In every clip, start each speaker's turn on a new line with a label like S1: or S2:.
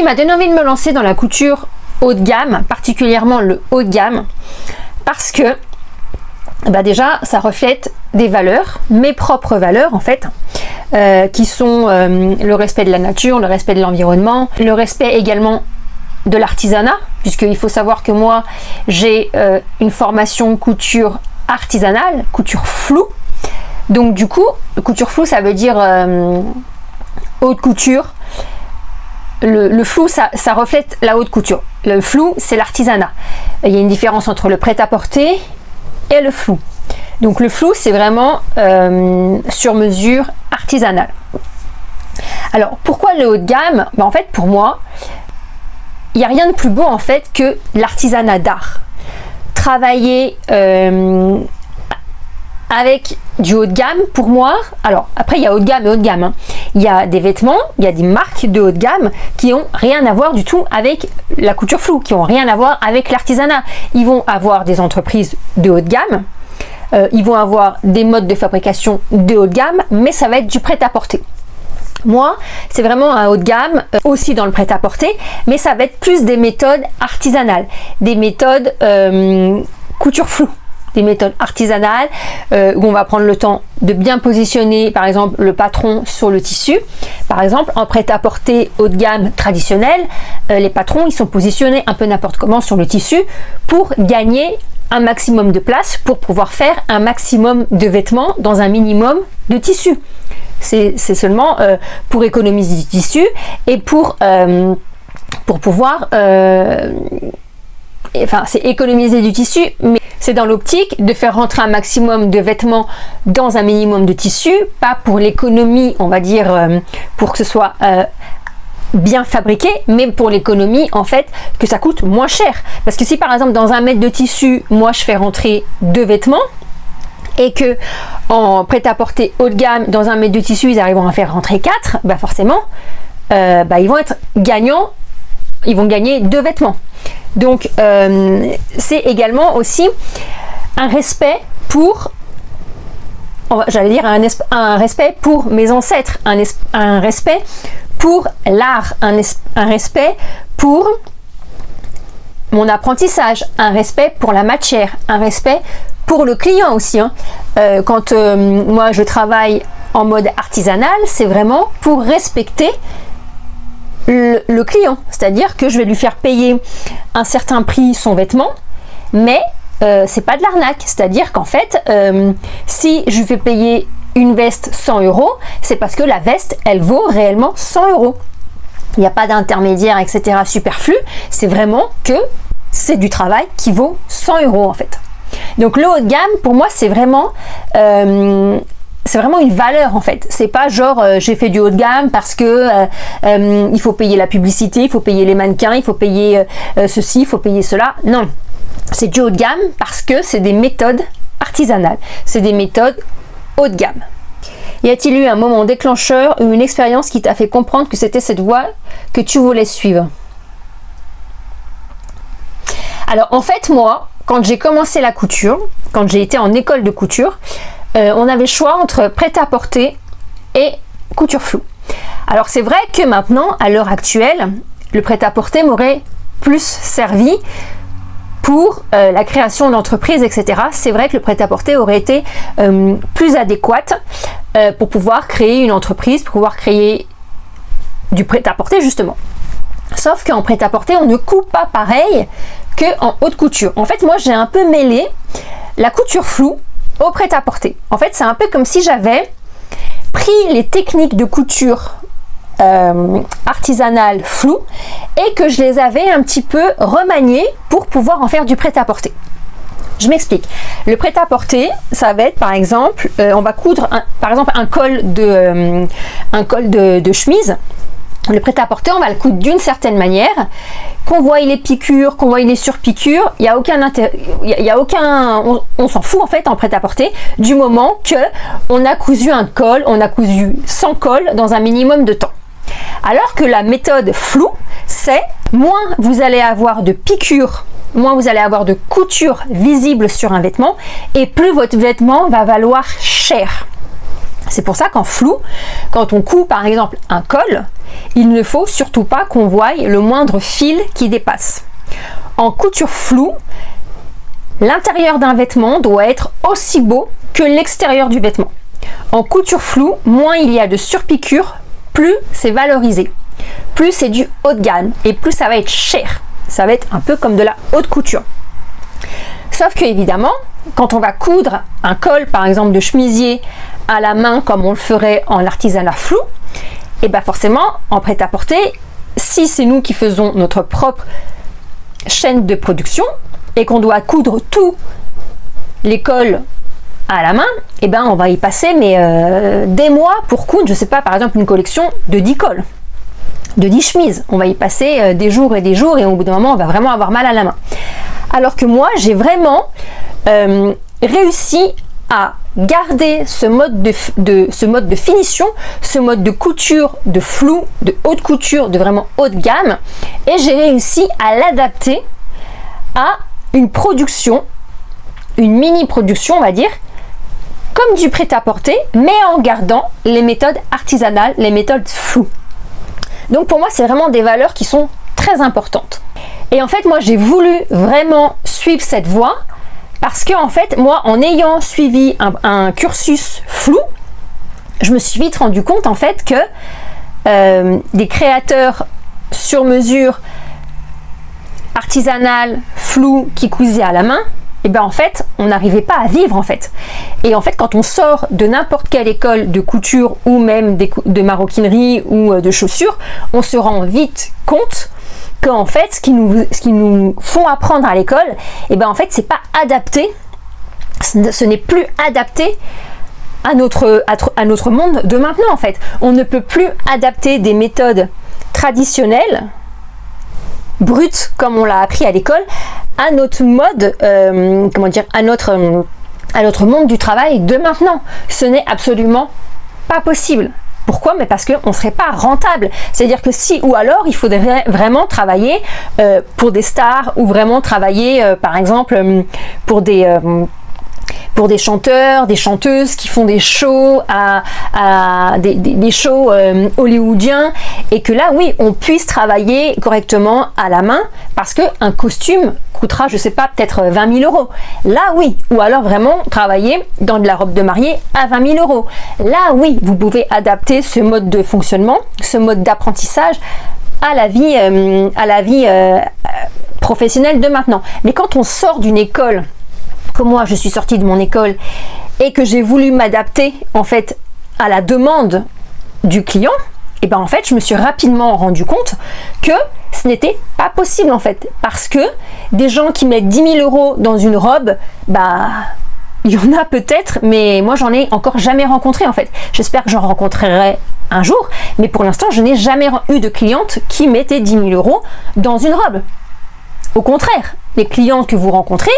S1: qui m'a donné envie de me lancer dans la couture haut de gamme, particulièrement le haut de gamme, parce que déjà ça reflète des valeurs, mes propres valeurs en fait, qui sont le respect de la nature, le respect de l'environnement, le respect également de l'artisanat, puisqu'il faut savoir que moi j'ai une formation couture artisanale, couture floue. Donc du coup, couture floue, ça veut dire haute couture. Le flou, ça reflète la haute couture. Le flou, c'est l'artisanat. Il y a une différence entre le prêt-à-porter et le flou. Donc le flou, c'est vraiment sur mesure artisanal. Alors, pourquoi le haut de gamme? En fait, pour moi, il n'y a rien de plus beau en fait que l'artisanat d'art. Travailler avec du haut de gamme, pour moi, alors après il y a haut de gamme et haut de gamme, hein. Il y a des vêtements, il y a des marques de haut de gamme qui n'ont rien à voir du tout avec la couture floue, qui n'ont rien à voir avec l'artisanat. Ils vont avoir des entreprises de haut de gamme, ils vont avoir des modes de fabrication de haut de gamme, mais ça va être du prêt-à-porter. Moi, c'est vraiment un haut de gamme, aussi dans le prêt-à-porter, mais ça va être plus des méthodes artisanales, des méthodes couture floue, des méthodes artisanales où on va prendre le temps de bien positionner par exemple le patron sur le tissu. Par exemple, en prêt-à-porter haut de gamme traditionnel, les patrons ils sont positionnés un peu n'importe comment sur le tissu pour gagner un maximum de place, pour pouvoir faire un maximum de vêtements dans un minimum de tissu. C'est seulement pour économiser du tissu et pour pouvoir c'est économiser du tissu, mais c'est dans l'optique de faire rentrer un maximum de vêtements dans un minimum de tissu, pas pour l'économie, on va dire, pour que ce soit bien fabriqué, mais pour l'économie en fait que ça coûte moins cher. Parce que si par exemple dans 1 mètre de tissu, moi je fais rentrer 2 vêtements, et que en prêt-à-porter haut de gamme, dans 1 mètre de tissu, ils arrivent à en faire rentrer 4, forcément, ils vont être gagnants, ils vont gagner 2 vêtements. Donc, c'est également aussi un respect pour, j'allais dire, un respect pour mes ancêtres, un respect pour l'art, un respect pour mon apprentissage, un respect pour la matière, un respect pour le client aussi. Quand moi je travaille en mode artisanal, c'est vraiment pour respecter le client, c'est-à-dire que je vais lui faire payer un certain prix son vêtement, mais c'est pas de l'arnaque, c'est-à-dire qu'en fait si je fais payer une veste 100 €, c'est parce que la veste elle vaut réellement 100 €. Il n'y a pas d'intermédiaire, etc. superflu, c'est vraiment que c'est du travail qui vaut 100 € en fait. Donc le haut de gamme pour moi c'est vraiment une valeur en fait. C'est pas genre j'ai fait du haut de gamme parce que il faut payer la publicité, il faut payer les mannequins, il faut payer ceci, il faut payer cela. Non, c'est du haut de gamme parce que c'est des méthodes artisanales, c'est des méthodes haut de gamme. Y a-t-il eu un moment déclencheur ou une expérience qui t'a fait comprendre que c'était cette voie que tu voulais suivre? Alors en fait moi, quand j'ai commencé la couture, quand j'ai été en école de couture, on avait le choix entre prêt-à-porter et couture floue. Alors c'est vrai que maintenant, à l'heure actuelle, le prêt-à-porter m'aurait plus servi pour la création d'entreprises, etc. C'est vrai que le prêt-à-porter aurait été plus adéquat pour pouvoir créer une entreprise, pour pouvoir créer du prêt-à-porter justement. Sauf qu'en prêt-à-porter, on ne coupe pas pareil qu'en haute couture. En fait, moi, j'ai un peu mêlé la couture floue au prêt-à-porter. En fait, c'est un peu comme si j'avais pris les techniques de couture artisanale floue et que je les avais un petit peu remaniées pour pouvoir en faire du prêt-à-porter. Je m'explique. Le prêt-à-porter, ça va être par exemple, on va coudre un col de chemise. Le prêt-à-porter, on va le coudre d'une certaine manière. Qu'on voie les piqûres, qu'on voie les surpiqûres, il y a aucun intérêt, on s'en fout en fait en prêt-à-porter du moment que on a cousu un col, on a cousu 100 cols dans un minimum de temps. Alors que la méthode floue, c'est moins vous allez avoir de piqûres, moins vous allez avoir de couture visible sur un vêtement et plus votre vêtement va valoir cher. C'est pour ça qu'en flou, quand on coud par exemple un col, il ne faut surtout pas qu'on voie le moindre fil qui dépasse. En couture floue, l'intérieur d'un vêtement doit être aussi beau que l'extérieur du vêtement. En couture floue, moins il y a de surpiqûres, plus c'est valorisé. Plus c'est du haut de gamme et plus ça va être cher. Ça va être un peu comme de la haute couture. Sauf que évidemment, quand on va coudre un col par exemple de chemisier à la main comme on le ferait en artisanat flou, et bien forcément en prêt-à-porter, si c'est nous qui faisons notre propre chaîne de production et qu'on doit coudre tout les cols à la main, et ben on va y passer des mois pour coudre, je sais pas, par exemple une collection de 10 cols, de 10 chemises. On va y passer des jours et au bout d'un moment on va vraiment avoir mal à la main. Alors que moi j'ai vraiment réussi à garder ce mode de finition, ce mode de couture de flou, de haute couture, de vraiment haut de gamme, et j'ai réussi à l'adapter à une production, une mini production on va dire, comme du prêt-à-porter, mais en gardant les méthodes artisanales, les méthodes floues. Donc pour moi, c'est vraiment des valeurs qui sont très importantes. Et en fait, moi, j'ai voulu vraiment suivre cette voie parce que, en fait, moi, en ayant suivi un cursus flou, je me suis vite rendu compte, en fait, que des créateurs sur mesure, artisanales, floues, qui cousaient à la main, et ben en fait, on n'arrivait pas à vivre en fait. Et en fait, quand on sort de n'importe quelle école de couture ou même de maroquinerie ou de chaussures, on se rend vite compte qu'en fait, ce qui nous font apprendre à l'école, et ben en fait, c'est pas adapté, ce n'est plus adapté à notre monde de maintenant en fait. On ne peut plus adapter des méthodes traditionnelles, brutes comme on l'a appris à l'école, à notre mode, à notre monde du travail de maintenant. Ce n'est absolument pas possible. Pourquoi? Mais parce qu'on ne serait pas rentable. C'est-à-dire que ou alors il faudrait vraiment travailler pour des stars ou vraiment travailler par exemple pour des chanteurs, des chanteuses qui font des shows des shows hollywoodiens, et que là oui on puisse travailler correctement à la main, parce qu'un costume coûtera, je sais pas, peut-être 20 000 euros. Là oui, ou alors vraiment travailler dans de la robe de mariée à 20 000 euros. Là oui, vous pouvez adapter ce mode de fonctionnement, ce mode d'apprentissage à la vie professionnelle de maintenant. Mais quand on sort d'une école, comme moi je suis sortie de mon école et que j'ai voulu m'adapter en fait à la demande du client, et ben en fait je me suis rapidement rendu compte que ce n'était pas possible en fait, parce que des gens qui mettent 10 000 euros dans une robe, bah il y en a peut-être, mais moi j'en ai encore jamais rencontré en fait. J'espère que j'en rencontrerai un jour, mais pour l'instant je n'ai jamais eu de cliente qui mettait 10 000 euros dans une robe. Au contraire, les clientes que vous rencontrez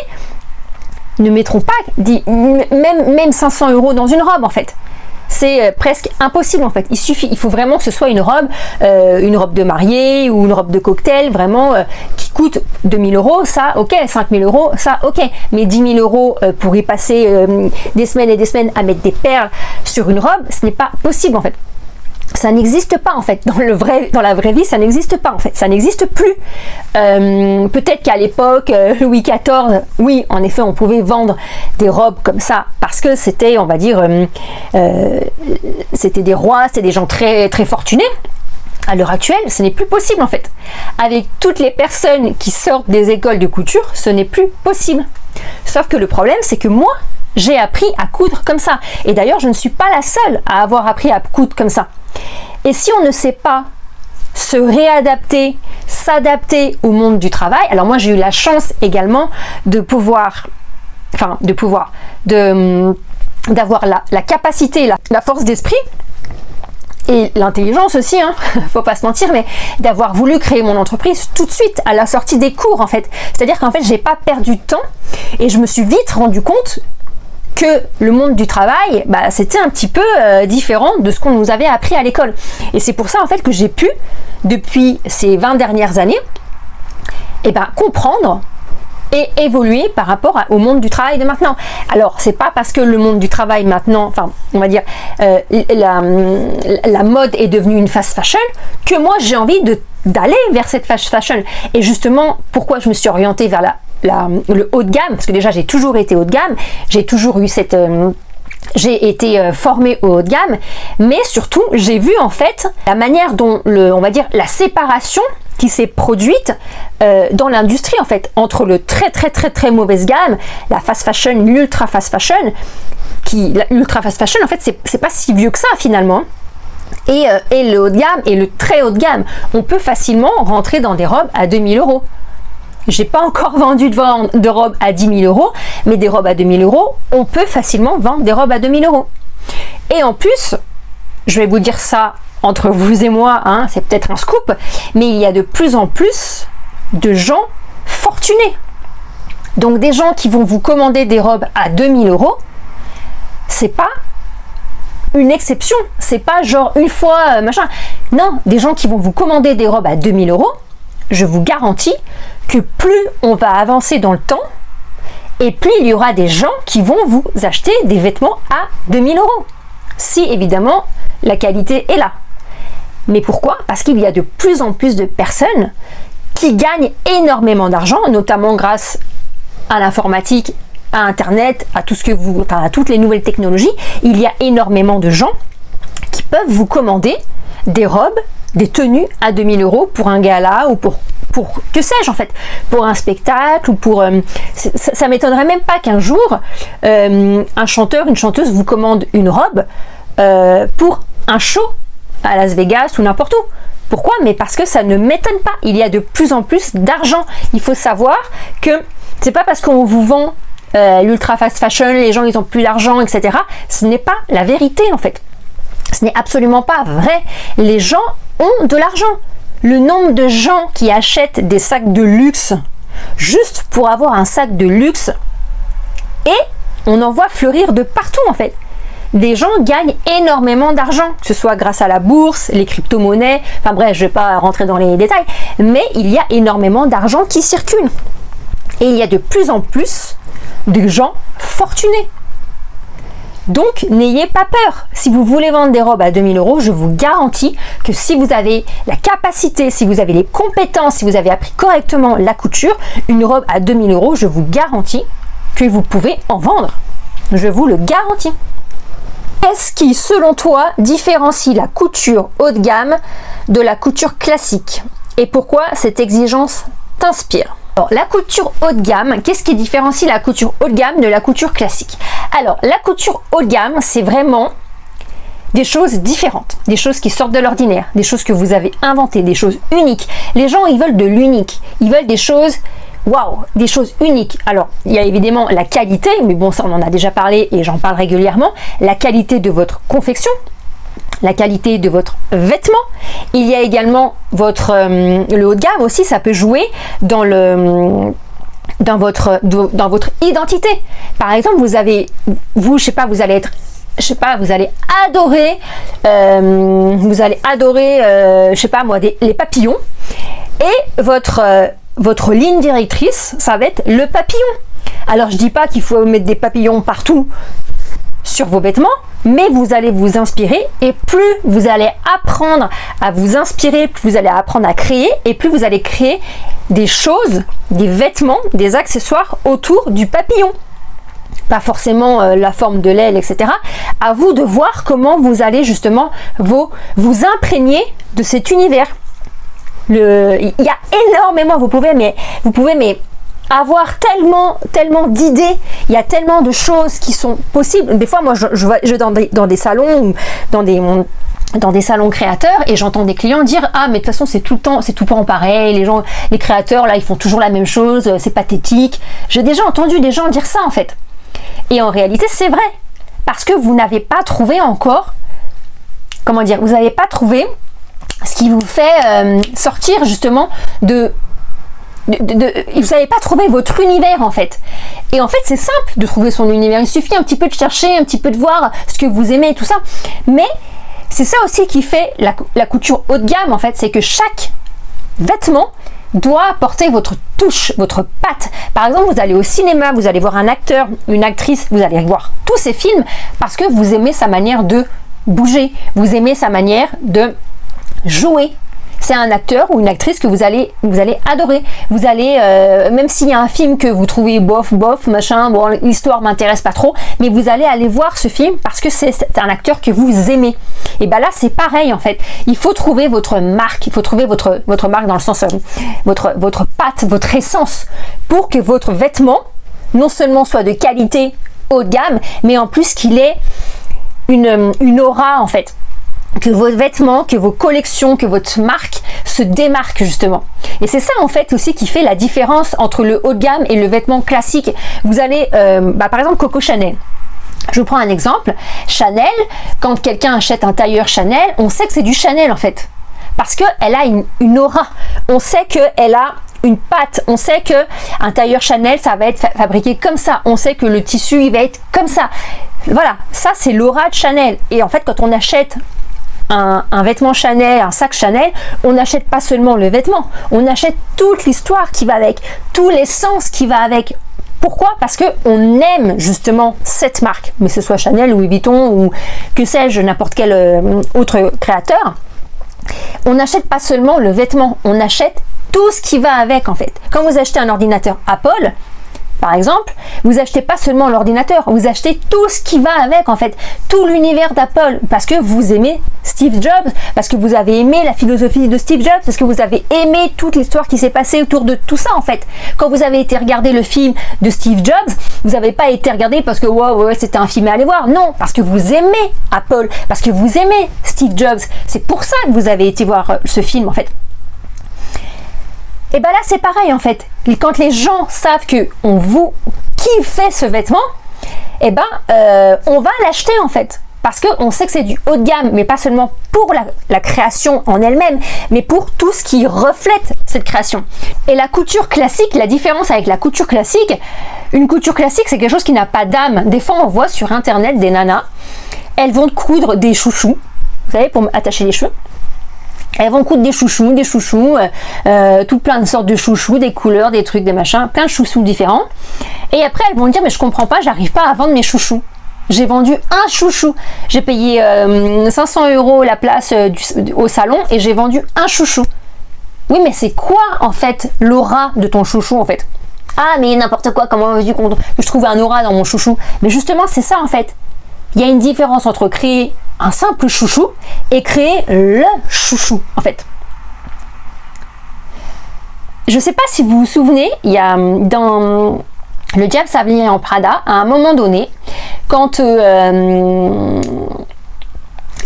S1: ne mettront pas même 500 euros dans une robe en fait. C'est presque impossible en fait. Il faut vraiment que ce soit une robe de mariée ou une robe de cocktail vraiment qui coûte 2 000 euros, ça ok, 5 000 euros, ça ok, mais 10 000 euros pour y passer des semaines et des semaines à mettre des perles sur une robe, ce n'est pas possible en fait. Ça n'existe pas en fait, dans la vraie vie ça n'existe pas en fait, ça n'existe plus. Peut-être qu'à l'époque, Louis XIV, oui en effet on pouvait vendre des robes comme ça, parce que c'était, on va dire, c'était des rois, c'était des gens très, très fortunés. À l'heure actuelle, ce n'est plus possible en fait. Avec toutes les personnes qui sortent des écoles de couture, ce n'est plus possible. Sauf que le problème c'est que moi, j'ai appris à coudre comme ça. Et d'ailleurs, je ne suis pas la seule à avoir appris à coudre comme ça. Et si on ne sait pas se réadapter, s'adapter au monde du travail, alors moi j'ai eu la chance également d'avoir la capacité, la force d'esprit et l'intelligence aussi, hein, faut pas se mentir, mais d'avoir voulu créer mon entreprise tout de suite à la sortie des cours en fait. C'est-à-dire qu'en fait j'ai pas perdu de temps et je me suis vite rendu compte que le monde du travail, bah, c'était un petit peu différent de ce qu'on nous avait appris à l'école. Et c'est pour ça en fait que j'ai pu, depuis ces 20 dernières années, comprendre et évoluer par rapport au monde du travail de maintenant. Alors, c'est pas parce que le monde du travail maintenant, enfin, on va dire, la mode est devenue une fast fashion que moi j'ai envie d'aller vers cette fast fashion. Et justement, pourquoi je me suis orientée vers le haut de gamme, parce que déjà j'ai toujours été haut de gamme, j'ai toujours eu cette... j'ai été formée au haut de gamme, mais surtout j'ai vu en fait la manière dont on va dire la séparation qui s'est produite dans l'industrie en fait entre le très mauvaise gamme, la fast fashion, l'ultra fast fashion. L'ultra fast fashion en fait c'est pas si vieux que ça finalement. Et le haut de gamme et le très haut de gamme, on peut facilement rentrer dans des robes à 2000 €. J'ai pas encore vendu de robes à 10 000 €, mais des robes à 2000 €, on peut facilement vendre des robes à 2000 €. Et en plus, je vais vous dire ça entre vous et moi, hein, c'est peut-être un scoop, mais il y a de plus en plus de gens fortunés. Donc des gens qui vont vous commander des robes à 2000 €, c'est pas une exception, c'est pas genre une fois machin. Non, des gens qui vont vous commander des robes à 2000 €, je vous garantis que plus on va avancer dans le temps et plus il y aura des gens qui vont vous acheter des vêtements à 2000 €. Si évidemment la qualité est là. Mais pourquoi? Parce qu'il y a de plus en plus de personnes qui gagnent énormément d'argent, notamment grâce à l'informatique, à Internet, à tout ce que à toutes les nouvelles technologies. Il y a énormément de gens qui peuvent vous commander des robes, des tenues à 2000 € pour un gala ou pour que sais-je en fait, pour un spectacle ou pour... ça m'étonnerait même pas qu'un jour, un chanteur, une chanteuse vous commande une robe pour un show à Las Vegas ou n'importe où. Pourquoi? Mais parce que ça ne m'étonne pas. Il y a de plus en plus d'argent. Il faut savoir que c'est pas parce qu'on vous vend l'ultra fast fashion, les gens ils ont plus d'argent, etc. Ce n'est pas la vérité en fait. Ce n'est absolument pas vrai. Les gens ont de l'argent. Le nombre de gens qui achètent des sacs de luxe juste pour avoir un sac de luxe, et on en voit fleurir de partout en fait. Des gens gagnent énormément d'argent, que ce soit grâce à la bourse, les crypto-monnaies, enfin bref, je ne vais pas rentrer dans les détails, mais il y a énormément d'argent qui circule. Et il y a de plus en plus de gens fortunés. Donc, n'ayez pas peur. Si vous voulez vendre des robes à 2000 €, je vous garantis que si vous avez la capacité, si vous avez les compétences, si vous avez appris correctement la couture, une robe à 2000 €, je vous garantis que vous pouvez en vendre. Je vous le garantis. Qu'est-ce qui, selon toi, différencie la couture haut de gamme de la couture classique? Et pourquoi cette exigence t'inspire? Alors, la couture haut de gamme, qu'est-ce qui différencie la couture haut de gamme de la couture classique? Alors, la couture haut de gamme, c'est vraiment des choses différentes, des choses qui sortent de l'ordinaire, des choses que vous avez inventées, des choses uniques. Les gens, ils veulent de l'unique, ils veulent des choses, waouh, des choses uniques. Alors, il y a évidemment la qualité, mais bon, ça on en a déjà parlé et j'en parle régulièrement, la qualité de votre confection, la qualité de votre vêtement. Il y a également le haut de gamme aussi, ça peut jouer dans votre identité. Par exemple, vous allez adorer, je sais pas moi, les papillons, et votre ligne directrice, ça va être le papillon. Alors, je dis pas qu'il faut mettre des papillons partout sur vos vêtements, mais vous allez vous inspirer, et plus vous allez apprendre à vous inspirer, plus vous allez apprendre à créer, et plus vous allez créer des choses, des vêtements, des accessoires autour du papillon. Pas forcément la forme de l'aile, etc. À vous de voir comment vous allez justement vous imprégner de cet univers. Il y a énormément, vous pouvez avoir tellement d'idées, il y a tellement de choses qui sont possibles. Des fois, moi, je vais dans des salons ou dans des salons créateurs, et j'entends des clients dire: ah, mais de toute façon c'est tout le temps pareil, les créateurs là ils font toujours la même chose, c'est pathétique. J'ai déjà entendu des gens dire ça en fait. Et en réalité c'est vrai, parce que vous n'avez pas trouvé encore, vous n'avez pas trouvé ce qui vous fait sortir justement vous n'avez pas trouvé votre univers en fait. Et en fait c'est simple de trouver son univers, il suffit un petit peu de chercher, un petit peu de voir ce que vous aimez et tout ça. Mais c'est ça aussi qui fait la couture haut de gamme en fait, c'est que chaque vêtement doit apporter votre touche, votre patte. Par exemple, vous allez au cinéma, vous allez voir un acteur, une actrice, vous allez voir tous ces films parce que vous aimez sa manière de bouger, vous aimez sa manière de jouer. C'est un acteur ou une actrice que vous allez adorer. Vous allez, même s'il y a un film que vous trouvez bof, machin, bon, l'histoire m'intéresse pas trop, mais vous allez aller voir ce film parce que c'est un acteur que vous aimez. Et ben là, c'est pareil en fait. Il faut trouver votre marque, il faut trouver votre marque dans le sens, votre patte, votre essence, pour que votre vêtement, non seulement soit de qualité haut de gamme, mais en plus qu'il ait une aura en fait. Que vos vêtements, que vos collections, que votre marque se démarquent justement. Et c'est ça en fait aussi qui fait la différence entre le haut de gamme et le vêtement classique. Vous allez, par exemple Coco Chanel. Je vous prends un exemple. Chanel, quand quelqu'un achète un tailleur Chanel, on sait que c'est du Chanel en fait. Parce qu'elle a une aura. On sait qu'elle a une patte. On sait que un tailleur Chanel, ça va être fabriqué comme ça. On sait que le tissu, il va être comme ça. Voilà, ça c'est l'aura de Chanel. Et en fait, quand on achète un vêtement Chanel, un sac Chanel, on n'achète pas seulement le vêtement, on achète toute l'histoire qui va avec, tout l'essence qui va avec. Pourquoi? Parce que on aime justement cette marque, mais ce soit Chanel, Louis Vuitton ou que sais-je, n'importe quel autre créateur. On n'achète pas seulement le vêtement, on achète tout ce qui va avec en fait. Quand vous achetez un ordinateur Apple, par exemple, vous achetez pas seulement l'ordinateur, vous achetez tout ce qui va avec en fait, tout l'univers d'Apple, parce que vous aimez Steve Jobs, parce que vous avez aimé la philosophie de Steve Jobs, parce que vous avez aimé toute l'histoire qui s'est passée autour de tout ça en fait. Quand vous avez été regarder le film de Steve Jobs, vous n'avez pas été regardé parce que ouais, c'était un film à aller voir, non, parce que vous aimez Apple, parce que vous aimez Steve Jobs, c'est pour ça que vous avez été voir ce film en fait. Et bien là c'est pareil en fait, quand les gens savent que qui fait ce vêtement, et ben on va l'acheter en fait, parce qu'on sait que c'est du haut de gamme, mais pas seulement pour la création en elle-même, mais pour tout ce qui reflète cette création. Et la couture classique, la différence avec la couture classique, une couture classique c'est quelque chose qui n'a pas d'âme. Des fois on voit sur internet des nanas, elles vont coudre des chouchous, vous savez, pour attacher les cheveux. Elles vont coudre des chouchous, tout plein de sortes de chouchous, des couleurs, des trucs, des machins, plein de chouchous différents. Et après, elles vont dire, mais je comprends pas, j'arrive pas à vendre mes chouchous. J'ai vendu un chouchou. J'ai payé 500 € la place au salon et j'ai vendu un chouchou. Oui, mais c'est quoi, en fait, l'aura de ton chouchou, en fait? Ah, mais n'importe quoi, comment veux-tu que je trouve un aura dans mon chouchou? Mais justement, c'est ça, en fait. Il y a une différence entre créer un simple chouchou et créer le chouchou en fait. Je ne sais pas si vous vous souvenez, il y a dans Le Diable s'habille en Prada, à un moment donné, quand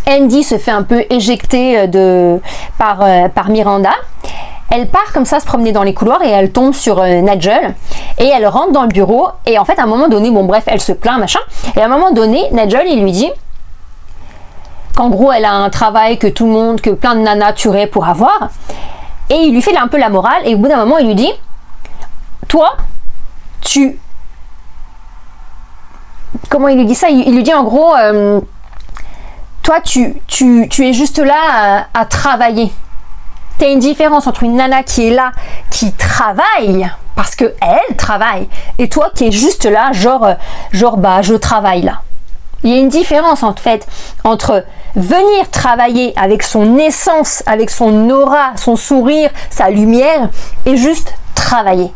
S1: Andy se fait un peu éjecter par Miranda, elle part comme ça se promener dans les couloirs et elle tombe sur Nigel et elle rentre dans le bureau et en fait à un moment donné, bon bref, elle se plaint machin et à un moment donné, Nigel il lui dit qu'en gros elle a un travail que plein de nanas tueraient pour avoir et il lui fait un peu la morale et au bout d'un moment il lui dit toi comment il lui dit ça, il lui dit en gros toi tu es juste là à travailler. T'as une différence entre une nana qui est là, qui travaille, parce que elle travaille, et toi qui es juste là, genre je travaille là. Il y a une différence en fait entre venir travailler avec son essence, avec son aura, son sourire, sa lumière, et juste travailler.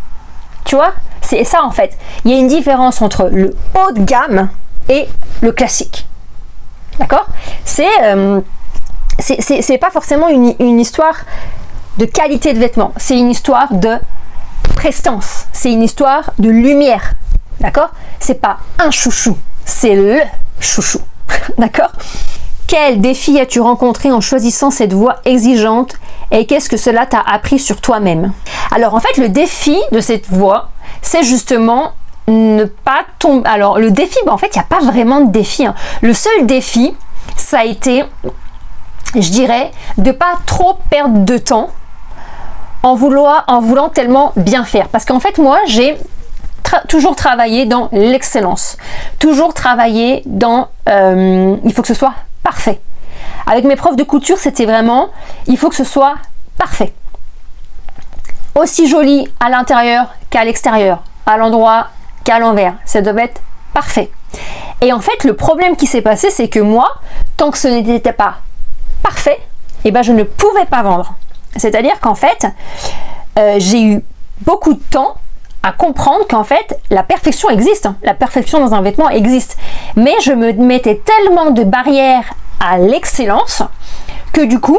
S1: Tu vois, c'est ça en fait. Il y a une différence entre le haut de gamme et le classique. D'accord ? C'est pas forcément une histoire de qualité de vêtements, c'est une histoire de prestance, c'est une histoire de lumière, d'accord? C'est pas un chouchou, c'est le chouchou, d'accord? Quel défi as-tu rencontré en choisissant cette voie exigeante et qu'est-ce que cela t'a appris sur toi-même? Alors en fait le défi de cette voie, c'est justement ne pas tomber. Alors le défi, en fait il n'y a pas vraiment de défi, hein. Le seul défi, ça a été, je dirais, de pas trop perdre de temps en voulant tellement bien faire. Parce qu'en fait, moi, j'ai toujours travaillé dans l'excellence. Toujours travaillé dans... il faut que ce soit parfait. Avec mes profs de couture, c'était vraiment... Il faut que ce soit parfait. aussi joli à l'intérieur qu'à l'extérieur, à l'endroit qu'à l'envers. Ça devait être parfait. Et en fait, le problème qui s'est passé, c'est que moi, tant que ce n'était pas parfait, eh ben, je ne pouvais pas vendre. C'est-à-dire qu'en fait, j'ai eu beaucoup de temps à comprendre qu'en fait, la perfection existe. La perfection dans un vêtement existe. Mais je me mettais tellement de barrières à l'excellence que du coup,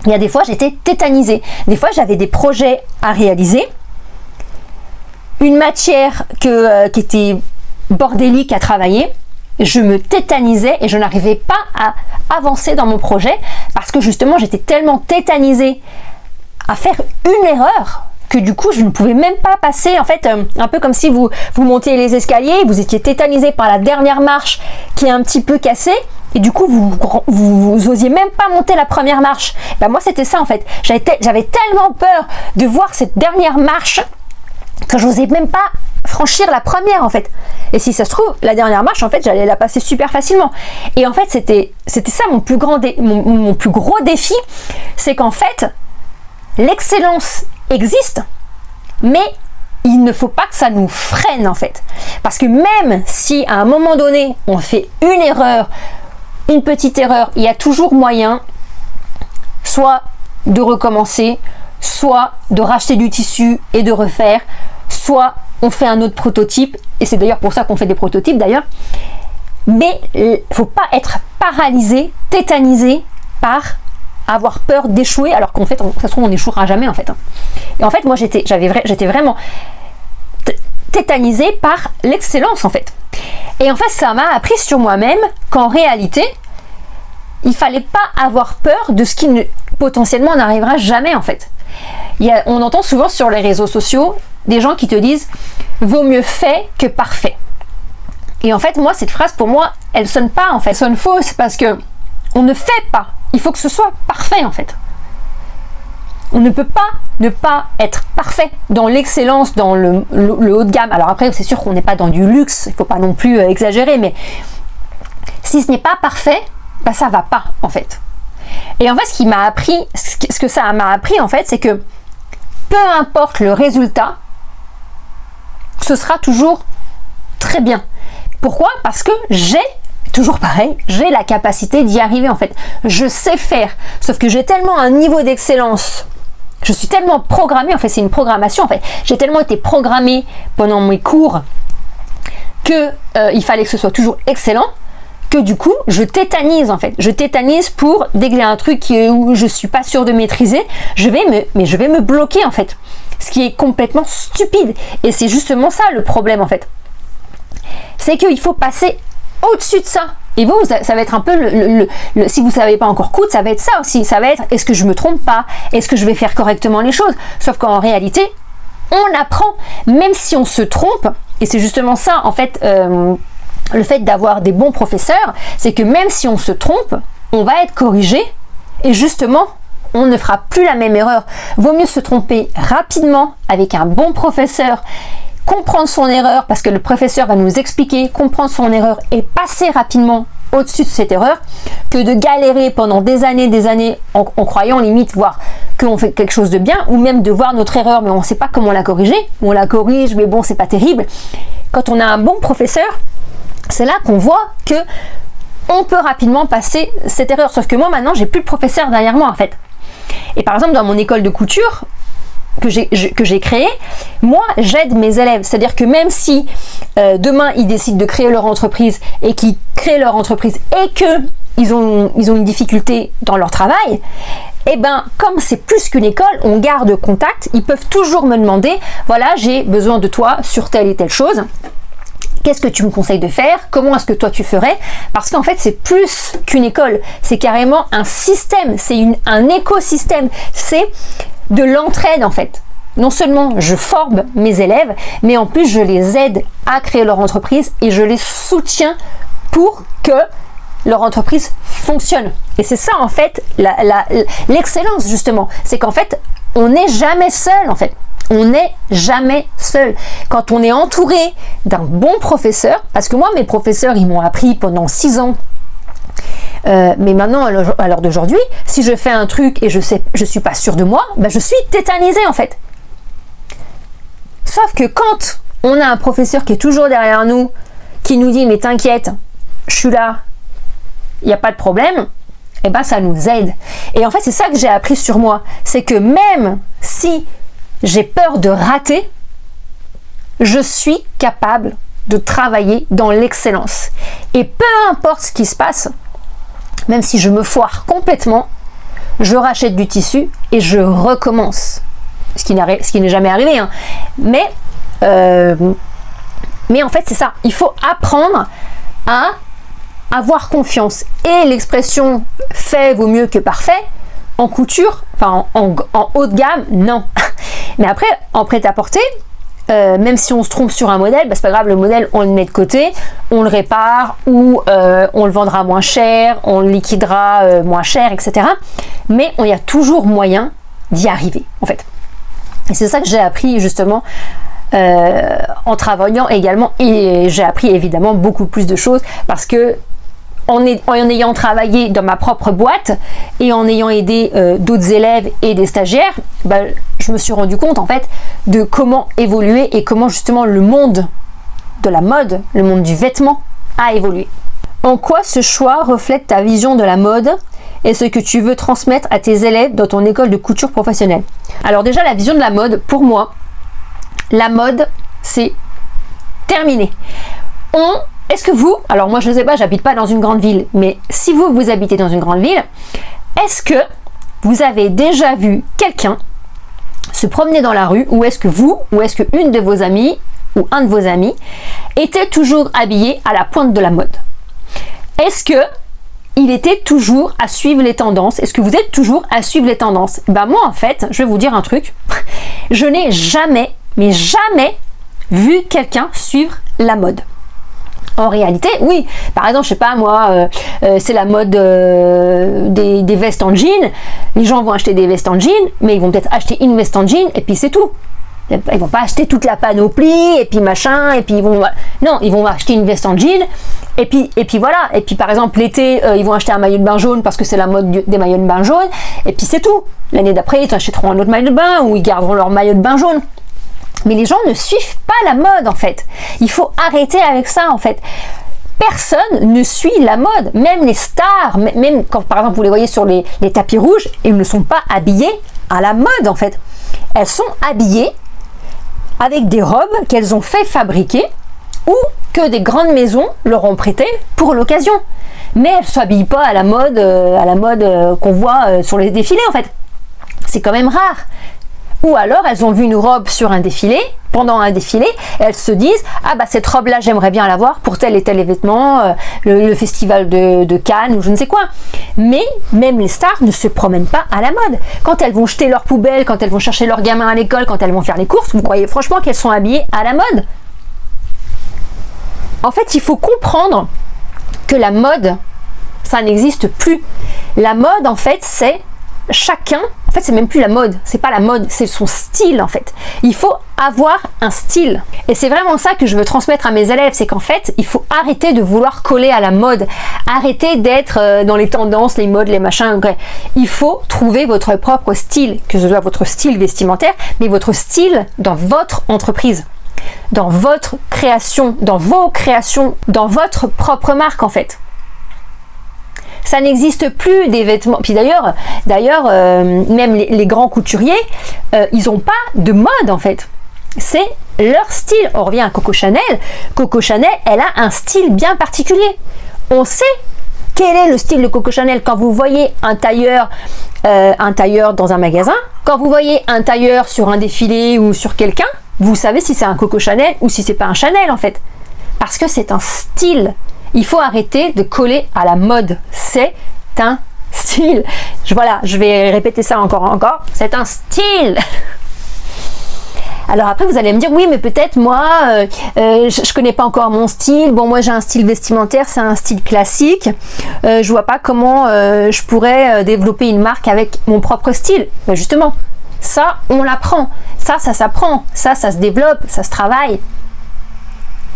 S1: il y a des fois, j'étais tétanisée. Des fois, j'avais des projets à réaliser, une matière qui était bordélique à travailler. Je me tétanisais et je n'arrivais pas à avancer dans mon projet parce que justement, j'étais tellement tétanisée à faire une erreur que du coup, je ne pouvais même pas passer, en fait, un peu comme si vous montiez les escaliers, vous étiez tétanisé par la dernière marche qui est un petit peu cassée, et du coup, vous osiez même pas monter la première marche. Ben, moi, c'était ça, en fait. J'avais tellement peur de voir cette dernière marche que j'osais même pas franchir la première, en fait. Et si ça se trouve, la dernière marche, en fait, j'allais la passer super facilement. Et en fait, c'était ça mon plus gros défi, c'est qu'en fait, l'excellence existe, mais il ne faut pas que ça nous freine, en fait. Parce que même si à un moment donné, on fait une erreur, une petite erreur, il y a toujours moyen soit de recommencer, soit de racheter du tissu et de refaire, soit on fait un autre prototype, et c'est d'ailleurs pour ça qu'on fait des prototypes d'ailleurs. Mais il ne faut pas être paralysé, tétanisé par avoir peur d'échouer, alors qu'en fait, ça se trouve, on n'échouera jamais, en fait. Et en fait, moi, j'étais vraiment tétanisée par l'excellence, en fait. Et en fait, ça m'a appris sur moi-même qu'en réalité, il fallait pas avoir peur de ce qui potentiellement n'arrivera jamais, en fait. On entend souvent sur les réseaux sociaux des gens qui te disent « vaut mieux fait que parfait ». Et en fait, moi, cette phrase, pour moi, elle sonne pas, en fait. Elle sonne fausse parce que on ne fait pas. Il faut que ce soit parfait, en fait. On ne peut pas ne pas être parfait dans l'excellence, dans le haut de gamme. Alors après, c'est sûr qu'on n'est pas dans du luxe, il ne faut pas non plus exagérer, mais si ce n'est pas parfait, bah ça va pas, en fait. Et en fait, ce qui m'a appris, ce que ça m'a appris, en fait, c'est que peu importe le résultat, ce sera toujours très bien. Pourquoi? Parce que toujours pareil, j'ai la capacité d'y arriver, en fait. Je sais faire, sauf que j'ai tellement un niveau d'excellence, je suis tellement programmée, en fait, c'est une programmation, en fait. J'ai tellement été programmée pendant mes cours que il fallait que ce soit toujours excellent, que du coup, je tétanise, en fait. Je tétanise pour, dès qu'il y a un truc où je suis pas sûre de maîtriser, je vais me bloquer, en fait. Ce qui est complètement stupide. Et c'est justement ça, le problème, en fait. C'est qu'il faut passer au-dessus de ça. Et vous, ça va être un peu si vous ne savez pas encore coudre, ça va être ça aussi. Ça va être, est-ce que je me trompe pas? Est-ce que je vais faire correctement les choses? Sauf qu'en réalité, on apprend, même si on se trompe. Et c'est justement ça, en fait, le fait d'avoir des bons professeurs, c'est que même si on se trompe, on va être corrigé. Et justement, on ne fera plus la même erreur. Vaut mieux se tromper rapidement avec un bon professeur, comprendre son erreur, parce que le professeur va nous expliquer, comprendre son erreur et passer rapidement au-dessus de cette erreur, que de galérer pendant des années en croyant limite voir qu'on fait quelque chose de bien, ou même de voir notre erreur mais on ne sait pas comment la corriger, on la corrige mais bon c'est pas terrible. Quand on a un bon professeur, c'est là qu'on voit que on peut rapidement passer cette erreur. Sauf que moi maintenant j'ai plus de professeur derrière moi, en fait. Et par exemple dans mon école de couture que j'ai créé, moi j'aide mes élèves, c'est-à-dire que même si demain ils décident de créer leur entreprise et qu'ils créent leur entreprise et qu'ils ont une difficulté dans leur travail, et ben comme c'est plus qu'une école, on garde contact, ils peuvent toujours me demander, voilà j'ai besoin de toi sur telle et telle chose, qu'est-ce que tu me conseilles de faire? Comment est-ce que toi tu ferais? Parce qu'en fait, c'est plus qu'une école. C'est carrément un système. C'est un écosystème. C'est de l'entraide, en fait. Non seulement je forme mes élèves, mais en plus je les aide à créer leur entreprise et je les soutiens pour que leur entreprise fonctionne. Et c'est ça, en fait, l'excellence, justement. C'est qu'en fait, on n'est jamais seul, en fait. On n'est jamais seul. Quand on est entouré d'un bon professeur, parce que moi, mes professeurs, ils m'ont appris pendant 6 ans. Mais maintenant, à l'heure d'aujourd'hui, si je fais un truc et je suis pas sûre de moi, ben je suis tétanisée, en fait. Sauf que quand on a un professeur qui est toujours derrière nous, qui nous dit mais t'inquiète, je suis là, il n'y a pas de problème, et ben ça nous aide. Et en fait c'est ça que j'ai appris sur moi, c'est que même si j'ai peur de rater, je suis capable de travailler dans l'excellence. Et peu importe ce qui se passe, même si je me foire complètement, je rachète du tissu et je recommence. Ce qui n'est jamais arrivé, hein. Mais en fait c'est ça, il faut apprendre à avoir confiance. Et l'expression fait vaut mieux que parfait, en couture, enfin en haut de gamme, non. Mais après, en prêt-à-porter, même si on se trompe sur un modèle, bah, c'est pas grave, le modèle on le met de côté, on le répare ou on le vendra moins cher, on le liquidera moins cher, etc. Mais il y a toujours moyen d'y arriver en fait. Et c'est ça que j'ai appris justement en travaillant également, et j'ai appris évidemment beaucoup plus de choses parce que en ayant travaillé dans ma propre boîte et en ayant aidé d'autres élèves et des stagiaires, bah, je me suis rendu compte en fait de comment évoluer et comment justement le monde de la mode, le monde du vêtement a évolué. En quoi ce choix reflète ta vision de la mode et ce que tu veux transmettre à tes élèves dans ton école de couture professionnelle? Alors déjà, la vision de la mode, pour moi, la mode, c'est terminé. Est-ce que vous, alors moi je ne sais pas, j'habite pas dans une grande ville, mais si vous habitez dans une grande ville, est-ce que vous avez déjà vu quelqu'un se promener dans la rue, ou est-ce que une de vos amies ou un de vos amis était toujours habillé à la pointe de la mode? Est-ce que il était toujours à suivre les tendances? Est-ce que vous êtes toujours à suivre les tendances? Ben moi en fait, je vais vous dire un truc, je n'ai jamais, mais jamais vu quelqu'un suivre la mode. En réalité, oui, par exemple, je sais pas moi, c'est la mode des vestes en jean. Les gens vont acheter des vestes en jean, mais ils vont peut-être acheter une veste en jean et puis c'est tout. Ils vont pas acheter toute la panoplie et puis machin, et puis ils vont acheter une veste en jean et puis voilà. Et puis par exemple l'été, ils vont acheter un maillot de bain jaune parce que c'est la mode des maillots de bain jaunes, et puis c'est tout. L'année d'après, ils achèteront un autre maillot de bain ou ils garderont leur maillot de bain jaune. Mais les gens ne suivent pas la mode en fait. Il faut arrêter avec ça en fait. Personne ne suit la mode. Même les stars, même quand par exemple vous les voyez sur les tapis rouges, ils ne sont pas habillés à la mode en fait. Elles sont habillées avec des robes qu'elles ont fait fabriquer ou que des grandes maisons leur ont prêtées pour l'occasion. Mais elles ne s'habillent pas à la mode qu'on voit sur les défilés en fait. C'est quand même rare. Ou alors elles ont vu une robe sur un défilé, pendant un défilé, et elles se disent « Ah bah cette robe-là, j'aimerais bien l'avoir pour tel et tel événement, le festival de Cannes ou je ne sais quoi. » Mais même les stars ne se promènent pas à la mode. Quand elles vont jeter leurs poubelles, quand elles vont chercher leurs gamins à l'école, quand elles vont faire les courses, vous croyez franchement qu'elles sont habillées à la mode? En fait, il faut comprendre que la mode, ça n'existe plus. La mode, en fait, c'est chacun, en fait c'est même plus la mode, c'est pas la mode, c'est son style en fait. Il faut avoir un style. Et c'est vraiment ça que je veux transmettre à mes élèves, c'est qu'en fait, il faut arrêter de vouloir coller à la mode, arrêter d'être dans les tendances, les modes, les machins. Il faut trouver votre propre style, que ce soit votre style vestimentaire, mais votre style dans votre entreprise, dans votre création, dans vos créations, dans votre propre marque en fait. Ça n'existe plus des vêtements. Puis d'ailleurs, même les grands couturiers, ils n'ont pas de mode en fait. C'est leur style. On revient à Coco Chanel. Coco Chanel, elle a un style bien particulier. On sait quel est le style de Coco Chanel quand vous voyez un tailleur dans un magasin, quand vous voyez un tailleur sur un défilé ou sur quelqu'un, vous savez si c'est un Coco Chanel ou si c'est pas un Chanel en fait. Parce que c'est un style. Il faut arrêter de coller à la mode. C'est un style. Voilà, je vais répéter ça encore. C'est un style. Alors après, vous allez me dire, oui, mais peut-être moi, je connais pas encore mon style. Bon, moi, j'ai un style vestimentaire, c'est un style classique. Je vois pas comment je pourrais développer une marque avec mon propre style. Mais justement, ça, on l'apprend. Ça s'apprend. Ça se développe, ça se travaille.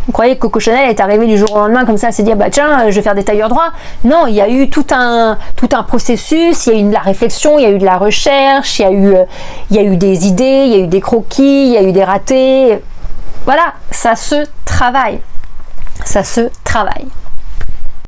S1: Vous croyez que Coco Chanel est arrivée du jour au lendemain comme ça, elle s'est dit, ah bah tiens, je vais faire des tailleurs droits. Non, il y a eu tout un processus, il y a eu de la réflexion, il y a eu de la recherche, il y a eu des idées, il y a eu des croquis, il y a eu des ratés. Voilà, ça se travaille. Ça se travaille.